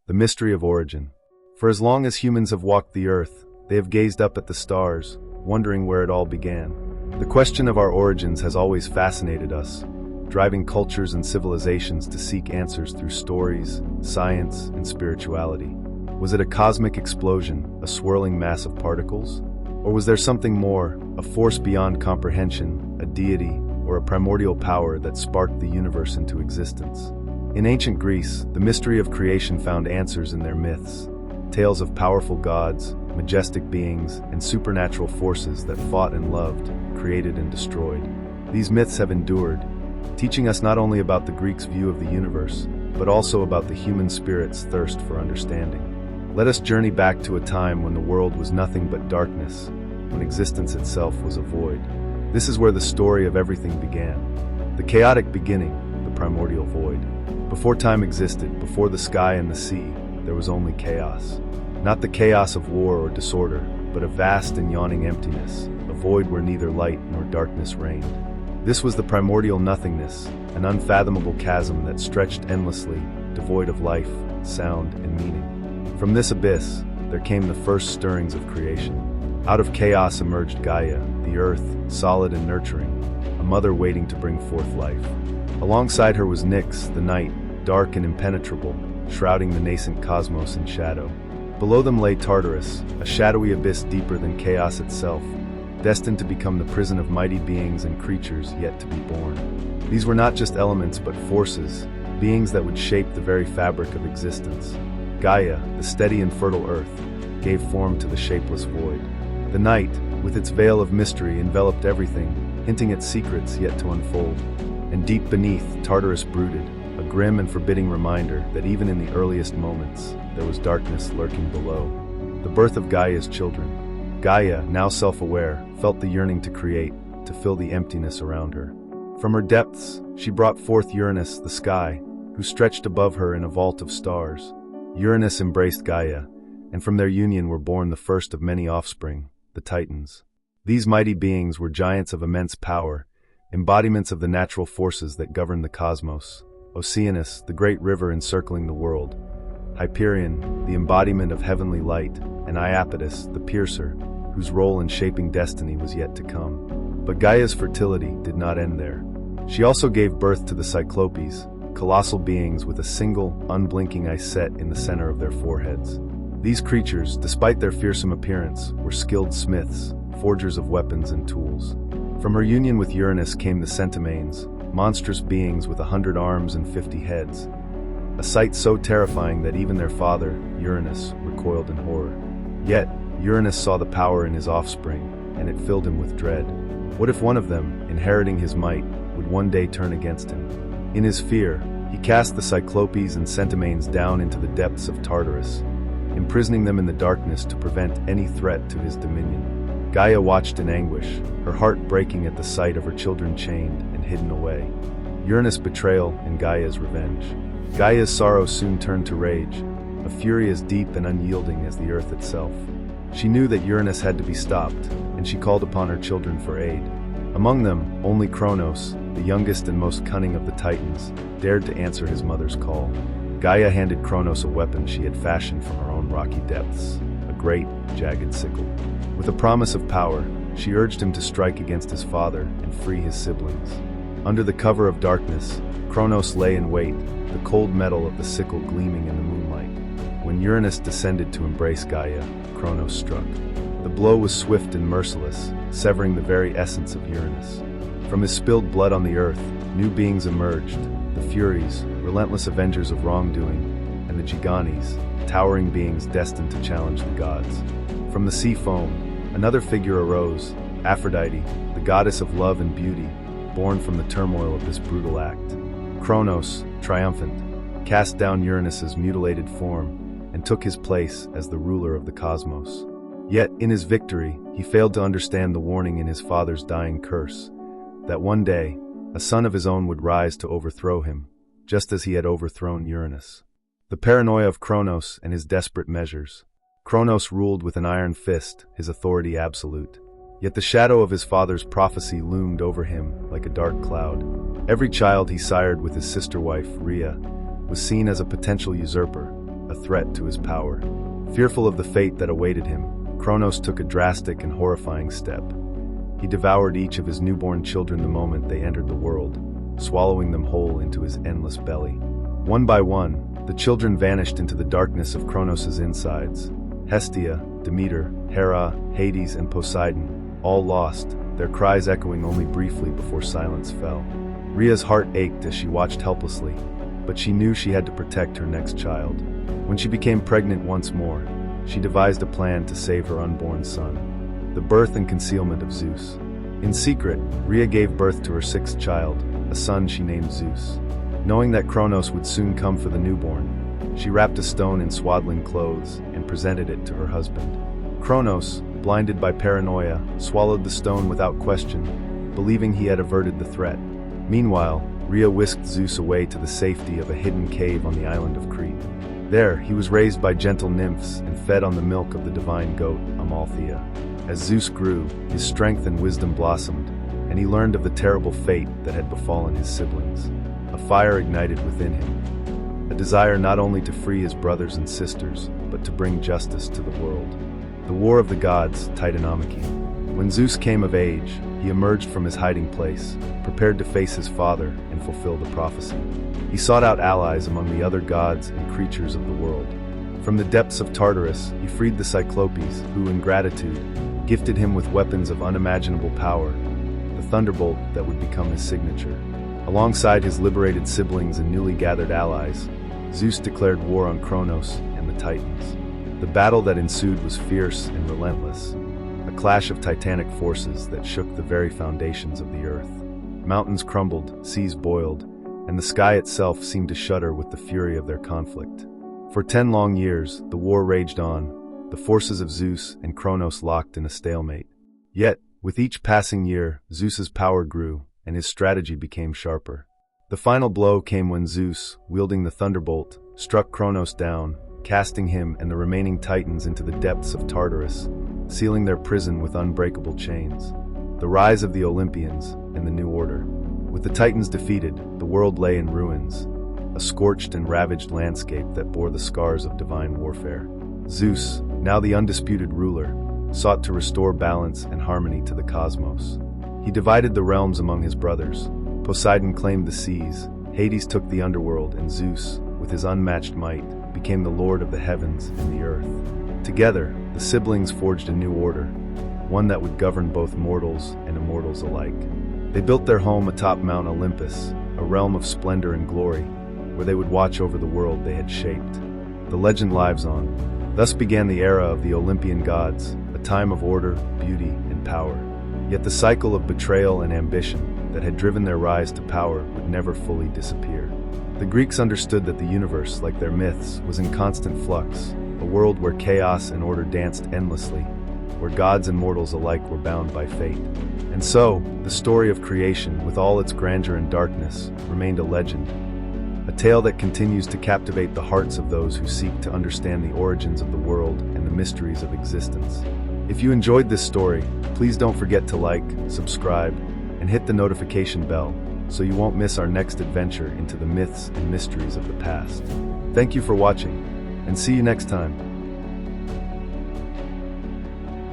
The mystery of origin. For as long as humans have walked the earth, they have gazed up at the stars, wondering where it all began. The question of our origins has always fascinated us, driving cultures and civilizations to seek answers through stories, science, and spirituality. Was it a cosmic explosion, a swirling mass of particles? Or was there something more, a force beyond comprehension, a deity, or a primordial power that sparked the universe into existence? In ancient Greece, the mystery of creation found answers in their myths. Tales of powerful gods, majestic beings, and supernatural forces that fought and loved, created and destroyed. These myths have endured, teaching us not only about the Greeks' view of the universe, but also about the human spirit's thirst for understanding. Let us journey back to a time when the world was nothing but darkness, when existence itself was a void. This is where the story of everything began. The chaotic beginning, the primordial void. Before time existed, before the sky and the sea, there was only chaos. Not the chaos of war or disorder, but a vast and yawning emptiness, a void where neither light nor darkness reigned. This was the primordial nothingness, an unfathomable chasm that stretched endlessly, devoid of life, sound, and meaning. From this abyss, there came the first stirrings of creation. Out of chaos emerged Gaia, the earth, solid and nurturing, a mother waiting to bring forth life. Alongside her was Nyx, the night, dark and impenetrable, shrouding the nascent cosmos in shadow. Below them lay Tartarus, a shadowy abyss deeper than chaos itself, destined to become the prison of mighty beings and creatures yet to be born. These were not just elements but forces, beings that would shape the very fabric of existence. Gaia, the steady and fertile earth, gave form to the shapeless void. The night, with its veil of mystery, enveloped everything, hinting at secrets yet to unfold. And deep beneath, Tartarus brooded, a grim and forbidding reminder that even in the earliest moments, there was darkness lurking below. The birth of Gaia's children. Gaia, now self-aware, felt the yearning to create, to fill the emptiness around her. From her depths, she brought forth Uranus, the sky, who stretched above her in a vault of stars. Uranus embraced Gaia, and from their union were born the first of many offspring, the Titans. These mighty beings were giants of immense power, embodiments of the natural forces that govern the cosmos. Oceanus, the great river encircling the world. Hyperion, the embodiment of heavenly light, and Iapetus, the piercer, whose role in shaping destiny was yet to come. But Gaia's fertility did not end there. She also gave birth to the Cyclopes, colossal beings with a single, unblinking eye set in the center of their foreheads. These creatures, despite their fearsome appearance, were skilled smiths, forgers of weapons and tools. From her union with Uranus came the Centimanes, monstrous beings with 100 arms and 50 heads. A sight so terrifying that even their father, Uranus, recoiled in horror. Yet, Uranus saw the power in his offspring, and it filled him with dread. What if one of them, inheriting his might, would one day turn against him? In his fear, he cast the Cyclopes and Centimanes down into the depths of Tartarus, imprisoning them in the darkness to prevent any threat to his dominion. Gaia watched in anguish, her heart breaking at the sight of her children chained and hidden away. Uranus' betrayal and Gaia's revenge. Gaia's sorrow soon turned to rage, a fury as deep and unyielding as the earth itself. She knew that Uranus had to be stopped, and she called upon her children for aid. Among them, only Cronos, the youngest and most cunning of the Titans, dared to answer his mother's call. Gaia handed Cronos a weapon she had fashioned from her own rocky depths, a great, jagged sickle. With a promise of power, she urged him to strike against his father and free his siblings. Under the cover of darkness, Cronos lay in wait, the cold metal of the sickle gleaming in the moonlight. When Uranus descended to embrace Gaia, Cronos struck. The blow was swift and merciless, severing the very essence of Uranus. From his spilled blood on the earth, new beings emerged, the Furies, relentless avengers of wrongdoing, and the Gigantes, towering beings destined to challenge the gods. From the sea foam, another figure arose, Aphrodite, the goddess of love and beauty, born from the turmoil of this brutal act. Cronos, triumphant, cast down Uranus's mutilated form and took his place as the ruler of the cosmos. Yet, in his victory, he failed to understand the warning in his father's dying curse, that one day, a son of his own would rise to overthrow him, just as he had overthrown Uranus. The paranoia of Cronos and his desperate measures. Cronos ruled with an iron fist, his authority absolute. Yet the shadow of his father's prophecy loomed over him like a dark cloud. Every child he sired with his sister wife, Rhea, was seen as a potential usurper, a a threat to his power. Fearful of the fate that awaited him, Cronos took a drastic and horrifying step. He devoured each of his newborn children the moment they entered the world, swallowing them whole into his endless belly. One by one, the children vanished into the darkness of Cronos's insides. Hestia, Demeter, Hera, Hades, and Poseidon, all lost, their cries echoing only briefly before silence fell. Rhea's heart ached as she watched helplessly, but she knew she had to protect her next child. When she became pregnant once more, she devised a plan to save her unborn son. The birth and concealment of Zeus. In secret, Rhea gave birth to her sixth child, a son she named Zeus. Knowing that Cronos would soon come for the newborn, she wrapped a stone in swaddling clothes and presented it to her husband. Cronos, blinded by paranoia, swallowed the stone without question, believing he had averted the threat. Meanwhile, Rhea whisked Zeus away to the safety of a hidden cave on the island of Crete. There, he was raised by gentle nymphs and fed on the milk of the divine goat, Amalthea. As Zeus grew, his strength and wisdom blossomed, and he learned of the terrible fate that had befallen his siblings. A fire ignited within him, a desire not only to free his brothers and sisters, but to bring justice to the world. The War of the Gods, Titanomachy. When Zeus came of age, he emerged from his hiding place, prepared to face his father and fulfill the prophecy. He sought out allies among the other gods and creatures of the world. From the depths of Tartarus, he freed the Cyclopes, who, in gratitude, gifted him with weapons of unimaginable power, the thunderbolt that would become his signature. Alongside his liberated siblings and newly gathered allies, Zeus declared war on Cronos and the Titans. The battle that ensued was fierce and relentless, a clash of titanic forces that shook the very foundations of the earth. Mountains crumbled, seas boiled, and the sky itself seemed to shudder with the fury of their conflict. For 10 long years, the war raged on, the forces of Zeus and Cronos locked in a stalemate. Yet, with each passing year, Zeus's power grew, and his strategy became sharper. The final blow came when Zeus, wielding the thunderbolt, struck Cronos down, casting him and the remaining Titans into the depths of Tartarus, sealing their prison with unbreakable chains. The rise of the Olympians and the new order. With the Titans defeated, the world lay in ruins, a scorched and ravaged landscape that bore the scars of divine warfare. Zeus, now the undisputed ruler, sought to restore balance and harmony to the cosmos. He divided the realms among his brothers. Poseidon claimed the seas, Hades took the underworld, and Zeus, with his unmatched might, became the lord of the heavens and the earth. Together, the siblings forged a new order, one that would govern both mortals and immortals alike. They built their home atop Mount Olympus, a realm of splendor and glory, where they would watch over the world they had shaped. The legend lives on. Thus began the era of the Olympian gods, a time of order, beauty, and power. Yet the cycle of betrayal and ambition that had driven their rise to power would never fully disappear. The Greeks understood that the universe, like their myths, was in constant flux, a world where chaos and order danced endlessly, where gods and mortals alike were bound by fate. And so, the story of creation, with all its grandeur and darkness, remained a legend, a tale that continues to captivate the hearts of those who seek to understand the origins of the world and the mysteries of existence. If you enjoyed this story, please don't forget to like, subscribe, and hit the notification bell so you won't miss our next adventure into the myths and mysteries of the past. Thank you for watching, and see you next time.